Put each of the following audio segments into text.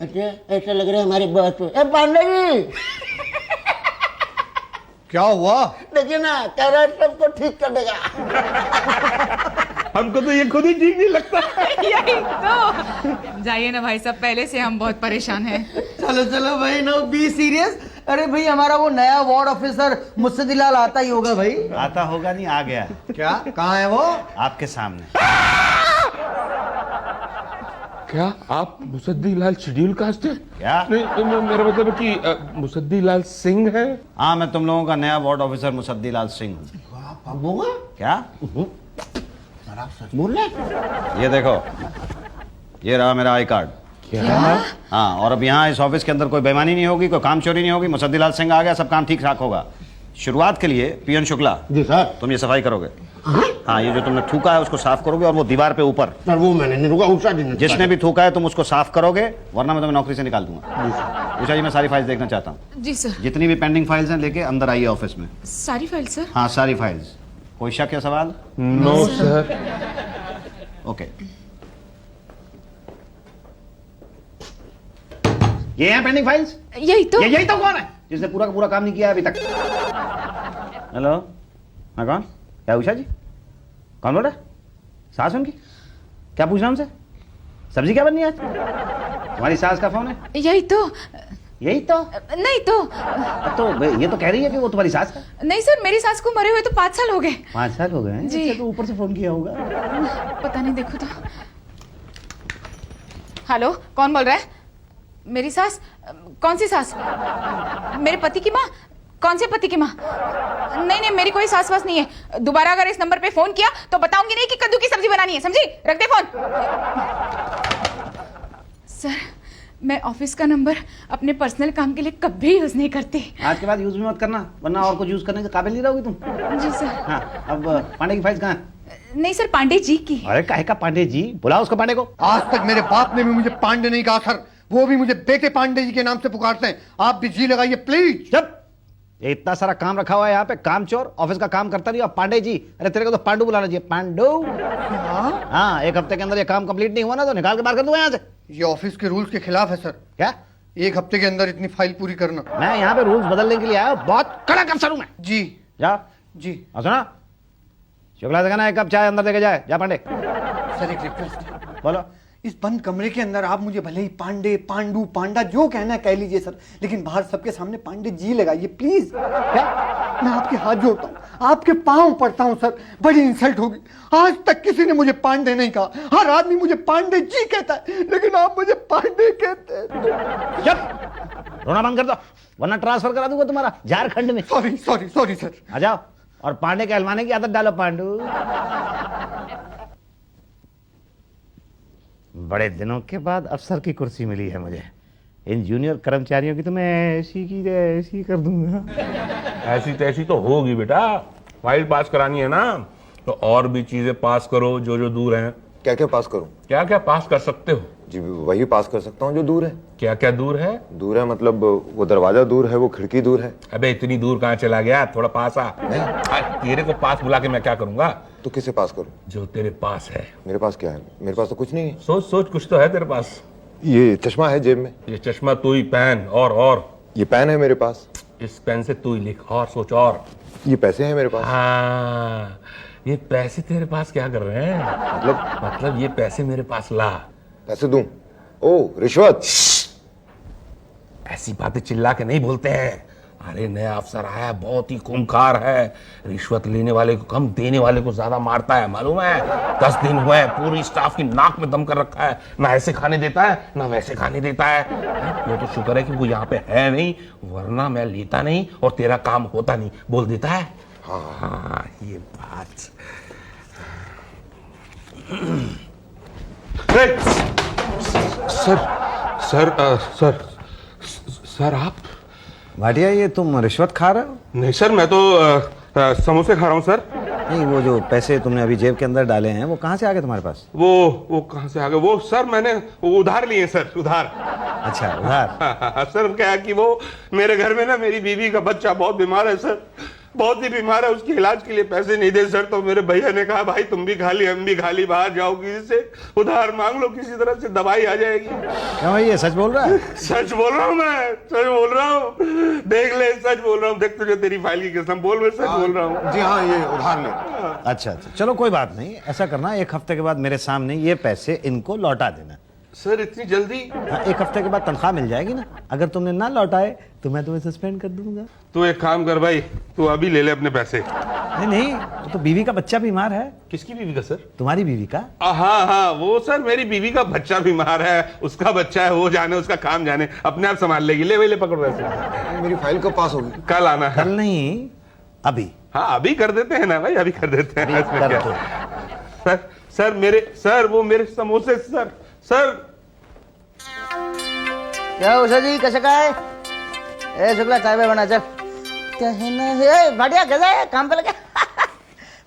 अच्छा ऐसा लग रहा है हमारी बात ए पांडे जी क्या हुआ? देखिए ना कह रहा है सबको ठीक कर देगा। हमको तो ये खुद ही ठीक नहीं लगता। यही तो। जाइए ना भाई साहब, पहले से हम बहुत परेशान हैं। चलो चलो भाई, नो बी सीरियस। अरे भाई हमारा वो नया वार्ड ऑफिसर मुस्सदीलाल आता ही होगा भाई। आता होगा नहीं, आ गया। क्या? कहाँ है वो? आपके सामने। क्या आप मुसद्दीलाल शेड्यूल कास्ट हैं? क्या? नहीं, मेरा मतलब है कि मुसद्दीलाल सिंह है। हाँ, मैं तुम लोगों का नया वार्ड ऑफिसर मुसद्दीलाल सिंह हूँ। क्या बोल रहे ये देखो, ये रहा मेरा आई कार्ड। क्या? हाँ, और अब यहाँ इस ऑफिस के अंदर कोई बेईमानी नहीं होगी, कोई काम चोरी नहीं होगी। मुसद्दीलाल सिंह आ गया, सब काम ठीक ठाक होगा। शुरुआत के लिए पियन शुक्ला जी सर। तुम ये सफाई करोगे। हाँ, ये जो तुमने थूका है उसको साफ करोगे, और वो दीवार पे ऊपर सर वो मैंने नहीं रुका उषा जी ने जिसने भी थूका है तुम उसको साफ करोगे, वरना मैं तुम्हें नौकरी से निकाल दूंगा। उषा जी, मैं सारी फाइल्स देखना चाहता हूँ। जी सर। जितनी भी पेंडिंग फाइल्स हैं लेके अंदर आइए ऑफिस में। सारी फाइल सर? हाँ, सारी फाइल्स। कोई शक या सवाल? No sir. ओके। ये हैं पेंडिंग फाइल्स? यही तो। यही तो कौन है जिसने पूरा का पूरा काम नहीं किया अभी तक? हेलो, हाँ कौन? क्या उषा जी? कौन बोल रहा है? सास उनकी? क्या पूछ रहा हमसे? सब्जी क्या बननी है आज? तुम्हारी सास का फोन है? यही तो। यही तो? नहीं तो। तो ये तो कह रही है कि वो तुम्हारी सास का। नहीं सर, मेरी सास को मरे हुए तो 5 साल हो गए। 5 साल हो गए हैं? जी। अच्छा, तो ऊपर से फोन किया होगा। पता नहीं, देखो तो। हेलो, कौन बोल रहा है? मेरी सास? कौन सी सास? मेरे पति की माँ? कौन से पति की माँ? नहीं नहीं, मेरी कोई सास वास नहीं है। दोबारा अगर इस नंबर पे फोन किया तो बताऊंगी नहीं कि कद्दू की सब्जी बनानी है, समझी? रख दे फोन। सर, मैं ऑफिस का नंबर अपने पर्सनल काम के लिए कभी यूज नहीं करती। आज के बाद यूज भी मत करना, वरना और कुछ यूज करने के काबिल नहीं रहोगी तुम। जी सर। हाँ, अब पांडे की फाइल्स कहाँ है? नहीं सर, पांडे जी की। अरे काहे का पांडे जी? बुलाओ उसको, पांडे को। आज तक मेरे बाप ने भी मुझे पांडे नहीं कहा सर, वो भी मुझे बेटे पांडे जी के नाम से पुकारते हैं। आप भी जी लगाइए प्लीज। जब ये इतना सारा काम रखा हुआ है यहाँ पे, काम चोर, ऑफिस का काम करता नहीं, और पांडे जी? अरे तेरे को तो पांडू बुलाना चाहिए, पांडू। हाँ, 1 हफ्ते के अंदर ये काम कंप्लीट नहीं हुआ ना तो निकाल के बाहर कर दूंगा यहाँ से। ये ऑफिस के रूल्स के खिलाफ है सर। क्या? 1 हफ्ते के अंदर इतनी फाइल पूरी करना। मैं यहाँ पे रूल्स बदलने के लिए आया हूँ, बहुत कड़क अफसर हूँ मैं। जी जा। जी। और सुना, शुक्ला से कहना 1 कप चाय अंदर देके जाए। जा पांडे। सर एक रिक्वेस्ट। बोलो। इस बंद कमरे के अंदर आप मुझे भले ही पांडे, पांडू, पांडा जो कहना है कह लीजिए सर, लेकिन बाहर सबके सामने पांडे जी लगाइए प्लीज। क्या? मैं आपके हाथ जोड़ता हूँ, आपके पांव पड़ता हूँ सर, बड़ी इंसल्ट होगी। आज तक किसी ने मुझे पांडे नहीं कहा, हर आदमी मुझे पांडे जी कहता है, लेकिन आप मुझे पांडे कहते हैं। चुप, रोना बंद कर दो, वरना ट्रांसफर करा दूंगा तुम्हारा झारखंड में। Sorry sorry sorry sir. आ जाओ, और पांडे के हलवाने की आदत डालो, पांडू। बड़े दिनों के बाद अफसर की कुर्सी मिली है मुझे। इन जूनियर कर्मचारियों की तो मैं ऐसी की ऐसी कर दूंगा। ऐसी तैसी तो होगी बेटा, फाइल पास करानी है ना, तो और भी चीजें पास करो जो जो दूर हैं। क्या क्या पास करूं? क्या क्या पास कर सकते हो? जी वही पास कर सकता हूं जो दूर है। क्या क्या दूर है? दूर है मतलब वो दरवाजा दूर है, वो खिड़की दूर है। अबे इतनी दूर कहाँ चला गया, थोड़ा पास आ। तेरे को पास बुला के मैं क्या करूंगा? तो किसे पास करूं? जो तेरे पास है। मेरे पास क्या है? मेरे पास तो कुछ नहीं है। सोच सोच, कुछ तो है तेरे पास। ये चश्मा है जेब में। ये चश्मा तू ही पहन, और ये पेन है मेरे पास। इस पेन से तू ही लिख, और सोच। और ये पैसे हैं मेरे पास। हाँ, ये पैसे तेरे पास क्या कर रहे हैं? मतलब ये पैसे मेरे पास ला। पैसे दूं? ओ रिश्वत। ऐसी बातें चिल्ला के नहीं बोलते हैं। अरे नया अफसर आया, बहुत ही खूंखार है, रिश्वत लेने वाले को कम, देने वाले को ज्यादा मारता है, मालूम है? 10 दिन हुए, पूरी स्टाफ की नाक में दम कर रखा है, ना ऐसे खाने देता है ना वैसे खाने देता है। वो तो शुक्र है कि वो यहाँ पे है नहीं, वरना मैं लेता नहीं और तेरा काम होता नहीं। बोल देता है। हाँ, ये बात। सर आप? भाटिया, ये तुम रिश्वत खा रहे हो? नहीं सर, मैं तो समोसे खा रहा हूँ सर। नहीं, वो जो पैसे तुमने अभी जेब के अंदर डाले हैं वो कहाँ से आ गए तुम्हारे पास? वो कहाँ से आ गए? वो सर मैंने उधार लिए सर, उधार। अच्छा, उधार? सर क्या है कि वो मेरे घर में ना, मेरी बीवी का बच्चा बहुत बीमार है सर, बहुत ही बीमार है, उसके इलाज के लिए पैसे नहीं दे सर, तो मेरे भैया ने कहा भाई तुम भी खाली हम भी खाली, बाहर जाओ किसी से उधार मांग लो, किसी तरह से दवाई आ जाएगी। क्यों भाई, ये सच बोल रहा है? सच बोल रहा हूँ मैं, सच बोल रहा हूँ, देख ले सच बोल रहा हूँ, देख तुझे तेरी फाइल की कसम, बोल मैं सच बोल रहा हूँ। जी हाँ, ये उधार ले। अच्छा अच्छा, चलो कोई बात नहीं, ऐसा करना 1 हफ्ते के बाद मेरे सामने ये पैसे इनको लौटा देना। सर इतनी जल्दी? हाँ, 1 हफ्ते के बाद तनख्वाह मिल जाएगी ना। अगर तुमने ना लौटाए तो मैं तुम्हें सस्पेंड कर दूंगा। तू एक काम कर भाई, तू अभी ले ले अपने पैसे। नहीं नहीं, तो बीवी का बच्चा बीमार है। किसकी बीवी का सर? तुम्हारी बीवी का। हाँ हाँ, वो सर मेरी बीवी का बच्चा बीमार है, उसका बच्चा है, वो जाने उसका काम जाने, अपने आप संभाल लेगी। ले भाई ले, पकड़ पैसे। मेरी फाइल कब पास होगी? कल आना है। कल नहीं, अभी। हाँ अभी कर देते हैं ना भाई, अभी कर देते हैं। अभी कर दो। सर सर मेरे सर वो मेरे समोसे सर सर। क्या उषा जी कैसे का है? ए शुक्ला चाय बना चल। क्या है ना है बढ़िया, कैसा है काम पे लगे?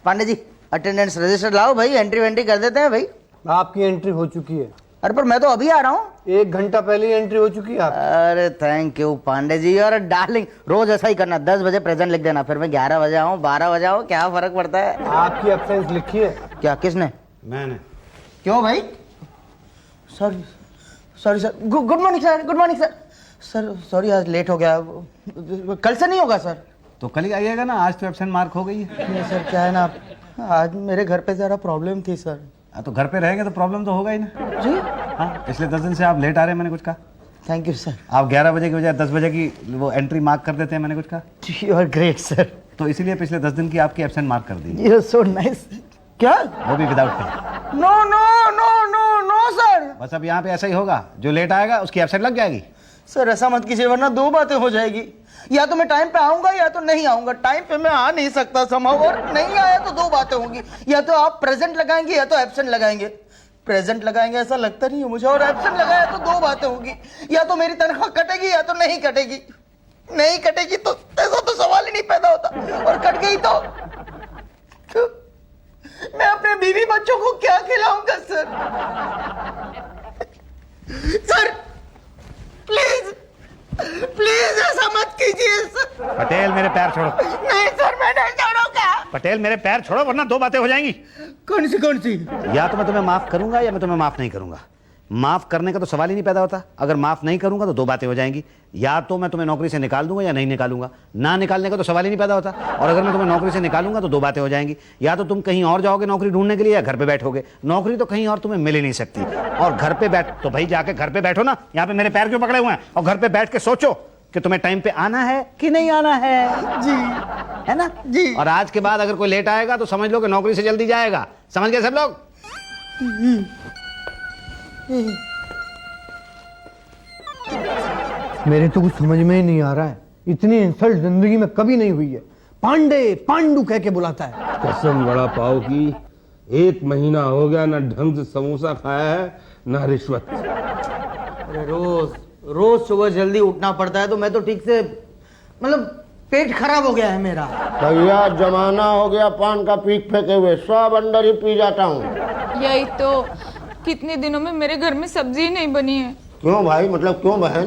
पांडे जी अटेंडेंस रजिस्टर लाओ भाई, एंट्री वेंट्री कर देते हैं भाई। आपकी एंट्री हो चुकी है। अरे पर मैं तो अभी आ रहा हूँ। 1 घंटा पहले ही एंट्री हो चुकी है आप। अरे थैंक यू पांडे जी, और डार्लिंग रोज ऐसा ही करना, 10 बजे प्रेजेंट लिख देना, फिर मैं 11 बजे आऊँ 12 बजे आऊँ, क्या फर्क पड़ता है? आपकी एब्सेंस लिखी है। क्या किसने? मैंने। क्यों भाई? Sorry sorry sir, good morning sir, good morning sir. Sir sorry आज लेट हो गया, कल से नहीं होगा सर? तो कल ही आइएगा ना, आज तो एब्सेंट मार्क हो गई है। नहीं सर, क्या है ना, आज मेरे घर पे ज़रा प्रॉब्लम थी सर। हाँ, तो घर पे रहेंगे तो प्रॉब्लम तो होगा ही ना। जी हाँ, पिछले 10 दिन से आप लेट आ रहे हैं, मैंने कुछ कहा? Thank you sir. आप 11 बजे की बजाय 10 बजे की वो एंट्री मार्क कर देते हैं, मैंने कुछ कहा? You are great sir. तो इसीलिए पिछले 10 दिन की आपकी एब्सेंट मार्क कर दी, यू आर सो नाइस। क्या? वो भी without pay. No no no no no sir. बस अब यहाँ पे ऐसा ही होगा, जो लेट आएगा उसकी एब्सेंट लग जाएगी। सर ऐसा मत कीजिए, वरना 2 बातें हो जाएगी, या तो मैं टाइम पे आऊंगा या तो नहीं आऊंगा। टाइम पे मैं आ नहीं सकता समाव, और नहीं आया तो 2 बातें होंगी, या तो आप प्रेजेंट लगाएंगे या तो एब्सेंट लगाएंगे। प्रेजेंट लगाएंगे ऐसा लगता नहीं है मुझे, और एब्सेंट लगाया तो 2 बातें होगी, या तो मेरी तनख्वाह कटेगी या तो नहीं कटेगी। नहीं कटेगी तो ऐसा तो सवाल ही नहीं पैदा होता, और कट गई तो मैं अपने बीवी बच्चों को क्या खिलाऊंगा सर? सर प्लीज प्लीज ऐसा मत कीजिए सर। पटेल मेरे पैर छोड़ो। नहीं सर, मैं नहीं छोड़ूंगा। पटेल मेरे पैर छोड़ो, वरना 2 बातें हो जाएंगी। कौन सी? या तो मैं तुम्हें माफ करूंगा या मैं तुम्हें माफ नहीं करूंगा। माफ करने का तो सवाल ही नहीं पैदा होता। अगर माफ नहीं करूंगा तो 2 बातें हो जाएंगी, या तो मैं तुम्हें नौकरी से निकाल दूंगा या नहीं निकालूंगा। ना निकालने का तो सवाल ही नहीं पैदा होता। और अगर मैं तुम्हें नौकरी से निकालूंगा तो 2 बातें हो जाएंगी, या तो तुम कहीं और जाओगे नौकरी ढूंढने के लिए या घर पे बैठोगे। नौकरी तो कहीं और तुम्हें मिल ही नहीं सकती, और घर पे बैठ तो भाई जाके घर पे बैठो ना। यहाँ पे मेरे पैर क्यों पकड़े हुए हैं? और घर पे बैठ के सोचो कि तुम्हें टाइम पे आना है कि नहीं आना है। जी है ना जी। और आज के बाद अगर कोई लेट आएगा तो समझ लो कि नौकरी से जल्दी जाएगा। समझ गए सब लोग? मेरे तो कुछ समझ में ही नहीं आ रहा है, इतनी इंसल्ट जिंदगी में कभी नहीं हुई है। पांडे पांडू कह के बुलाता है। कसम वड़ा पाव की, 1 महीना हो गया ना ढंग से समोसा खाया है ना रिश्वत। अरे रोज सुबह जल्दी उठना पड़ता है, तो मैं तो ठीक से मतलब पेट खराब हो गया है मेरा। भैया जमाना हो गया पान का पीक फेंके हुए, सब अंदर ही पी जाता हूँ। यही तो, कितने दिनों में मेरे घर में सब्जी ही नहीं बनी है। क्यों भाई, मतलब क्यों बहन?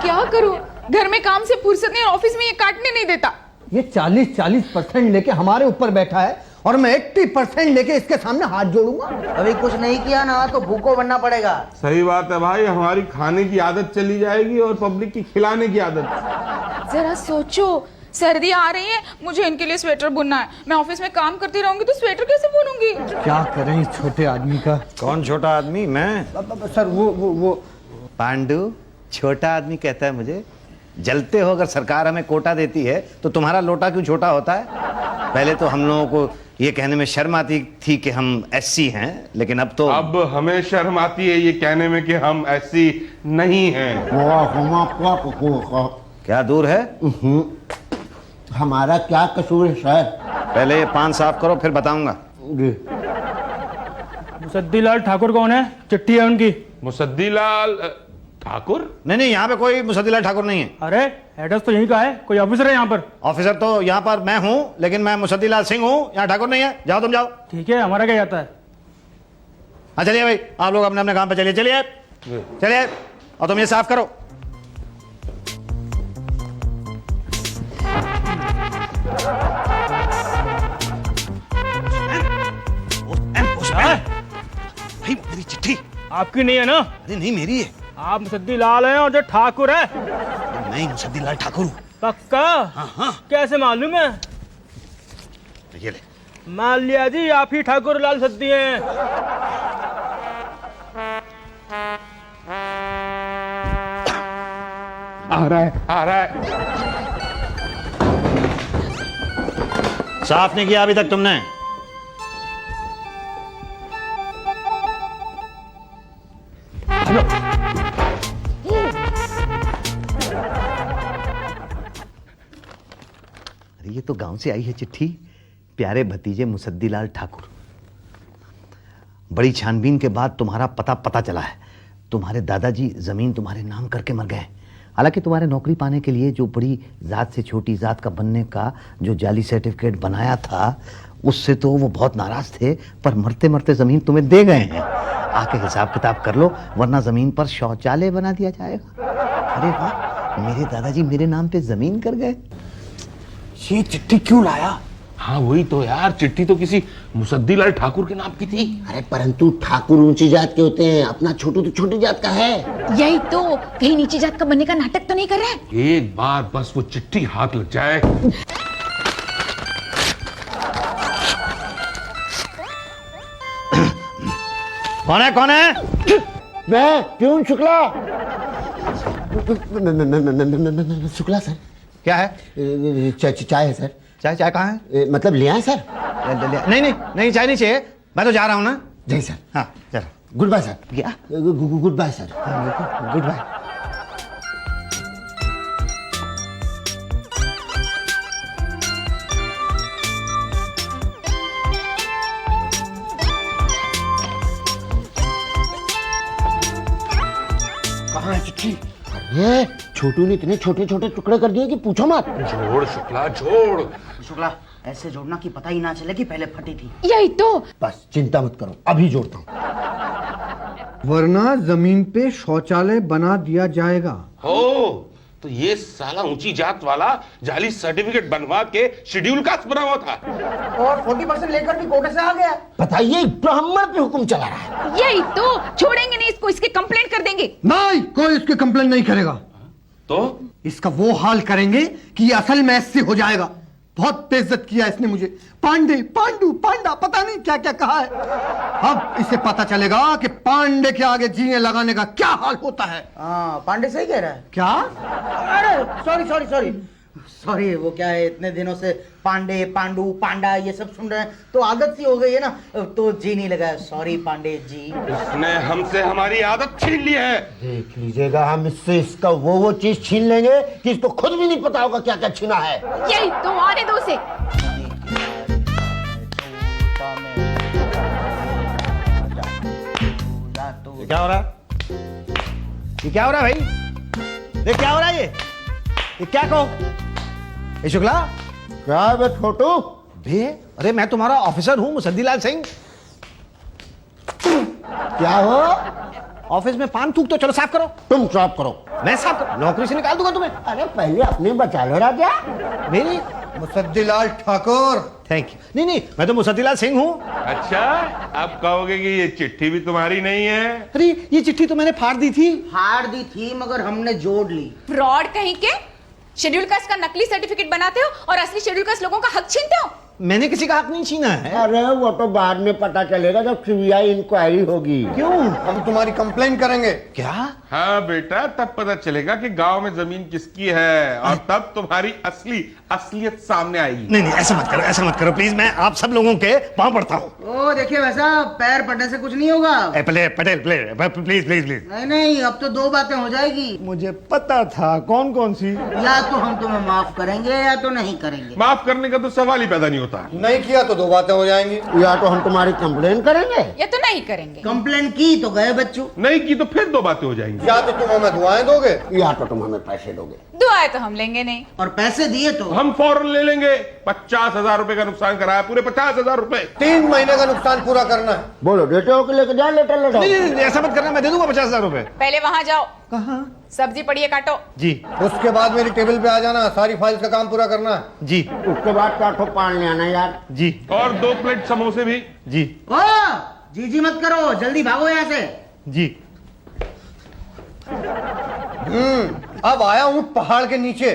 क्या करूं, घर में काम से फुर्सत नहीं, ऑफिस में ये काटने नहीं देता। ये 40% लेके हमारे ऊपर बैठा है, और मैं 80% लेके इसके सामने हाथ जोड़ूंगा। अभी कुछ नहीं किया ना तो भूखो बनना पड़ेगा। सही बात है भाई, हमारी खाने की आदत चली जाएगी और पब्लिक की खिलाने की आदत। जरा सोचो, सर्दी आ रही है, मुझे इनके लिए स्वेटर बुनना है। मैं ऑफिस में काम करती रहूंगी तो स्वेटर कैसे बुनूंगी? क्या करें इस छोटे आदमी का। कौन छोटा आदमी? मैं। सर वो पांडु छोटा आदमी कहता है मुझे? जलते हो, अगर सरकार हमें कोटा देती है तो तुम्हारा लोटा क्यों छोटा होता है? पहले तो हम लोगों को ये कहने में शर्म आती थी कि हम एससी हैं, लेकिन अब तो अब हमें शर्म आती है ये कहने में कि हम ऐसी नहीं हैं। क्या दूर है? हमारा क्या कसूर है सर? पहले ये पान साफ करो, फिर बताऊंगा। जी। मुसद्दीलाल ठाकुर कौन है? चिट्ठी है उनकी। मुसद्दीलाल ठाकुर? नहीं, यहाँ पे कोई मुसद्दीलाल ठाकुर नहीं है। अरे एड्रेस तो यहीं का है, कोई ऑफिसर है यहाँ पर? ऑफिसर तो यहाँ पर मैं हूँ, लेकिन मैं मुसद्दीलाल सिंह हूँ, यहाँ ठाकुर नहीं है। जाओ तुम जाओ। ठीक है, हमारा क्या जाता है? हाँ चलिए भाई, आप लोग अपने अपने काम पे चलिए। चलिए और तुम ये साफ करो। भाई मेरी चिट्ठी। आपकी नहीं है ना? अरे नहीं मेरी है। आप मुसद्दी लाल हैं और जो ठाकुर है। मैं ही मुसद्दी लाल ठाकुर हूँ। पक्का? हाँ। कैसे मालूम है? ये ले। मान लिया जी, आप ही ठाकुर लाल सद्दी हैं। आ रहा है। साफ नहीं किया अभी तक तुमने? अरे ये तो गांव से आई है चिट्ठी। प्यारे भतीजे मुसद्दीलाल ठाकुर, बड़ी छानबीन के बाद तुम्हारा पता चला है। तुम्हारे दादाजी जमीन तुम्हारे नाम करके मर गए। हालांकि तुम्हारे नौकरी पाने के लिए जो बड़ी जात से छोटी जात का बनने का जो जाली सर्टिफिकेट बनाया था, उससे तो वो बहुत नाराज थे, पर मरते मरते जमीन तुम्हें दे गए हैं। आके हिसाब किताब कर लो, वरना जमीन पर शौचालय बना दिया जाएगा। अरे वाह, मेरे दादाजी मेरे नाम पे जमीन कर गए। ये चिट्ठी क्यों लाया? हाँ वही तो यार, चिट्ठी तो किसी मुसद्दीलाल ठाकुर के नाम की थी। अरे परंतु ठाकुर ऊंची जात के होते हैं, अपना छोटू तो छोटी जात का है। यही तो, कहीं नीची जात का बनने का नाटक तो नहीं कर रहा है? एक बार बस वो चिट्ठी हाथ लग जाए। कौन है? मैं प्यून शुक्ला। शुक्ला सर। क्या है? चाय है सर। चाय कहाँ है? मतलब ले आए सर? नहीं चाय नहीं चाहिए, मैं तो जा रहा हूँ ना। जी सर। हाँ चलो। Good bye sir. क्या? Good bye sir. Good bye. कहाँ है चिट्ठी? अरे छोटू ने इतने छोटे छोटे टुकड़े कर दिए कि पूछो मत। जोड़ शुक्ला जोड़। शुक्ला, ऐसे जोड़ना कि पता ही ना चले कि पहले फटी थी। यही तो। बस चिंता मत करो, अभी जोड़ता हूँ। वरना जमीन पे शौचालय बना दिया जाएगा। हो तो ये साला ऊंची जात वाला जाली सर्टिफिकेट बनवा के शेड्यूल कास्ट बना हुआ था। और 40% लेकर भी कोटे से आ गया। बताइए, ब्राह्मण पे हुक्म चला रहा है। यही तो, छोड़ेंगे नहीं इसको, इसके कंप्लेंट कर देंगे। नहीं, कोई इसके कंप्लेन नहीं करेगा। तो इसका वो हाल करेंगे कि ये असल में ऐसे हो जाएगा। बहुत बेइज्जत किया इसने मुझे। पांडे, पांडू, पांडा, पता नहीं क्या क्या कहा है। अब इसे पता चलेगा कि पांडे के आगे जीने लगाने का क्या हाल होता है। हाँ, पांडे सही कह रहा है। क्या? अरे सॉरी, वो क्या है, इतने दिनों से पांडे, पांडू, पांडा ये सब सुन रहे हैं तो आदत सी हो गई है ना, तो जी नहीं लगा। सॉरी पांडे जी। इसने हमसे हमारी आदत छीन ली है। देख लीजिएगा, हम इससे इसका वो चीज छीन लेंगे कि इसको खुद भी नहीं पता होगा क्या क्या छीना है। यही तो, आने दो उसे। ये क्या हो रहा है? ये क्या हो रहा है भाई? ये क्या हो रहा है? ये क्या कहो? ए शुक्ला, क्या है बे छोटू? बे अरे मैं तुम्हारा ऑफिसर हूँ मुसद्दीलाल सिंह। क्या हो? ऑफिस में पान थूक तो चलो साफ करो। तुम साफ करो। मैं साफ करो? नौकरी से निकाल दूंगा तुम्हें। अरे पहले अपने बचा लो राजा। मेरी? मुसद्दीलाल ठाकुर। Thank you. नहीं मैं तो मुसद्दीलाल सिंह हूँ। अच्छा, अब कहोगे कि ये चिट्ठी भी तुम्हारी नहीं है? अरे ये चिट्ठी तो मैंने फाड़ दी थी। फाड़ दी थी मगर हमने जोड़ ली। फ्रॉड कहीं के। शेड्यूल कास्ट का नकली सर्टिफिकेट बनाते हो और असली शेड्यूल कास्ट लोगों का हक छीनते हो। मैंने किसी का हक नहीं छीना है। अरे वो तो बाद में पता चलेगा जब सीबीआई इंक्वायरी होगी। क्यों? हम तुम्हारी कंप्लेन करेंगे। क्या? हाँ बेटा, तब पता चलेगा कि गांव में जमीन किसकी है और तब तुम्हारी असलियत सामने आएगी। नहीं ऐसा मत करो प्लीज। मैं आप सब लोगों के पांव पड़ता हूँ। ओ देखिए, वैसा पैर पड़ने से कुछ नहीं होगा। पटेल प्लीज। नहीं, अब तो दो बातें हो जाएगी। मुझे पता था। कौन कौन सी? या तो हम तुम्हें माफ करेंगे या तो नहीं करेंगे। माफ करने का तो सवाल ही पैदा नहीं होता। नहीं किया तो दो बातें हो जाएंगी। या तो हम तुम्हारी कंप्लेन करेंगे या तो नहीं करेंगे। कंप्लेन की तो गए बच्चों। नहीं की तो फिर दो बातें हो जाएंगी। या तो तुम हमें दुआएं दोगे या तो तुम हमें पैसे दोगे। दुआएं तो हम लेंगे नहीं। और पैसे दिए तो हम फौरन ले लेंगे। 50,000 रुपए का नुकसान कराया, पूरे 50,000 रुपए। 3 महीने का नुकसान पूरा करना है। बोलो, देते हो कि लेके जाओ लेटर? नहीं ऐसा मत करना, मैं दे दूंगा 50,000 रुपए। पहले वहां जाओ। कहाँ? सब्जी पड़ी है, काटो। जी उसके बाद मेरी टेबल पे आ जाना, सारी फाइल्स का काम पूरा करना है। जी उसके बाद काठो पान ले आना यार। जी और 2 प्लेट समोसे भी। जी ओ जी मत करो, जल्दी भागो यहाँ से। जी अब आया हूँ पहाड़ के नीचे।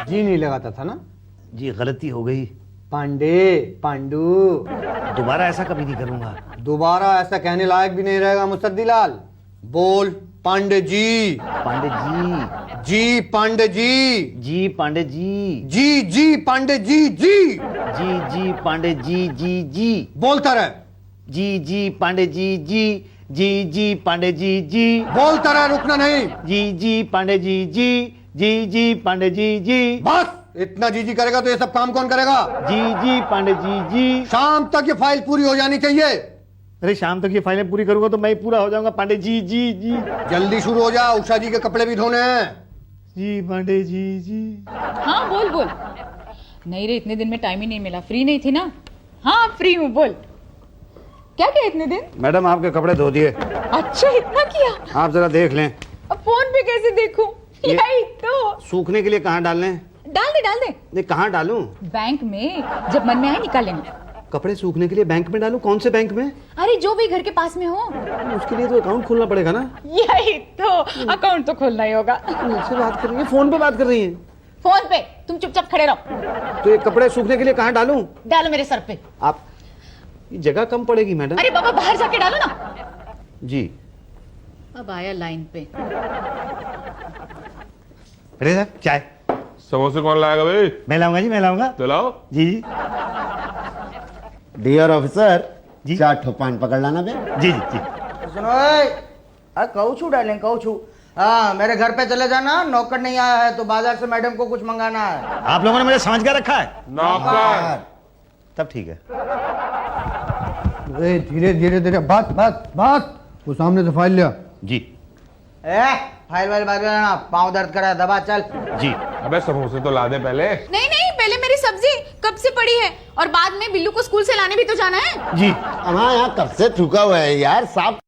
जी नहीं लगाता था ना? जी गलती हो गई, पांडे, पांडू। दोबारा ऐसा कभी नहीं करूंगा। दोबारा ऐसा कहने लायक भी नहीं रहेगा मुसद्दीलाल। बोल पांडे जी। पांडे जी। जी पांडे जी। जी पांडे जी। जी पांडे जी जी। जी पांडे जी जी। बोलता रहे। जी पांडे जी जी पांडे जी बोलता रहे, रुकना नहीं। जी पांडे जी पांडे जी बस इतना जी करेगा तो ये सब काम कौन करेगा? जी पांडे जी। शाम तक ये फाइल पूरी हो जानी चाहिए। अरे शाम तक ये फाइलें पूरी करूंगा तो मैं पूरा हो जाऊंगा पांडे जी। जल्दी शुरू हो जा, उषा जी के कपड़े भी धोने हैं। जी पांडे जी। हाँ बोल बोल। नहीं रे, इतने दिन में टाइम ही नहीं मिला, फ्री नहीं थी ना। हाँ फ्री हूँ, बोल। क्या किया इतने दिन? मैडम आपके कपड़े धो दिए। अच्छा इतना किया? आप जरा देख लें। अब फोन पे कैसे देखूं? यही तो। सूखने के लिए कहाँ डालने? डाल दे। नहीं कहाँ डालूं? बैंक में, जब मन में आए निकाल लेना। कपड़े सूखने के लिए बैंक में डालूं? कौन से बैंक में? अरे जो भी घर के पास में हो। उसके लिए तो अकाउंट खोलना पड़ेगा ना। यही तो, अकाउंट तो खोलना ही होगा। मुझसे बात कर रही है, फोन पे बात कर रही है। फोन पे तुम चुपचाप खड़े रहो। तो ये कपड़े सूखने के लिए कहाँ डालूं? डालो मेरे सर पे। आप ये जगह कम पड़ेगी मैडम। अरे बाबा बाहर जाके डालो ना। जी अब आया लाइन पे। अरे साहब चाय। समोसे कौन लाएगा भाई? मैं लाऊंगा जी, मैं लाऊंगा। तो लाओ। जी डियर ऑफिसर जी। 4 ठो पान पकड़ लाना बे। जी। सुनो कहू छू डालें, कहू छू। हाँ मेरे घर पे चले जाना, नौकर नहीं आया है तो बाजार से मैडम को कुछ मंगाना है। आप लोगों ने मुझे समझ कर रखा है। नौकर। तब ठीक है। अरे धीरे बात। वो सामने से फाइल लिया। जी फाइल वाइल बात करना, पाँव दर्द करा है, दबा चल। जी अबे समोसे तो ला दे पहले। नहीं पहले मेरी सब्जी कब से पड़ी है, और बाद में बिल्लू को स्कूल से लाने भी तो जाना है। जी अब हाँ यहाँ कब से थूका हुआ है यार, साफ